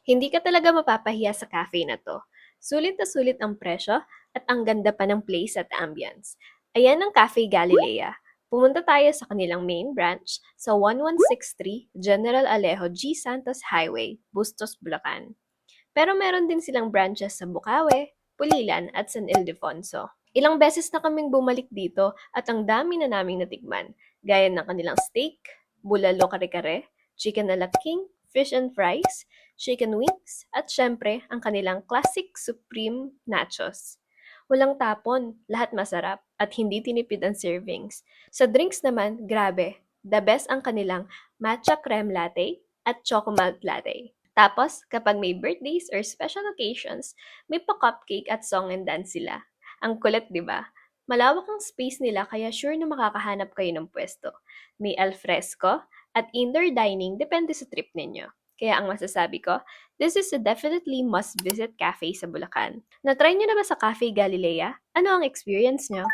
Hindi ka talaga mapapahiya sa cafe na 'to. Sulit na sulit ang presyo at ang ganda pa ng place at ambience. Ayan ang Cafe Galilea. Pumunta tayo sa kanilang main branch sa 1163 General Alejo G. Santos Highway, Bustos, Bulacan. Pero meron din silang branches sa Bukawe, Pulilan at San Ildefonso. Ilang beses na kaming bumalik dito at ang dami na naming natikman, gaya ng kanilang steak, bulalo kare-kare, chicken ala king, fish and fries, chicken wings, at syempre ang kanilang classic supreme nachos. Walang tapon, lahat masarap, at hindi tinipid ang servings. Sa drinks naman, grabe, the best ang kanilang matcha creme latte at choco malt latte. Tapos, kapag may birthdays or special occasions, may pa-cupcake at song and dance sila. Ang kulit, di ba? Malawak ang space nila kaya sure na makakahanap kayo ng pwesto. May alfresco at indoor dining depende sa trip ninyo. Kaya ang masasabi ko, this is a definitely must-visit cafe sa Bulacan. Na-try nyo na ba sa Cafe Galilea? Ano ang experience nyo?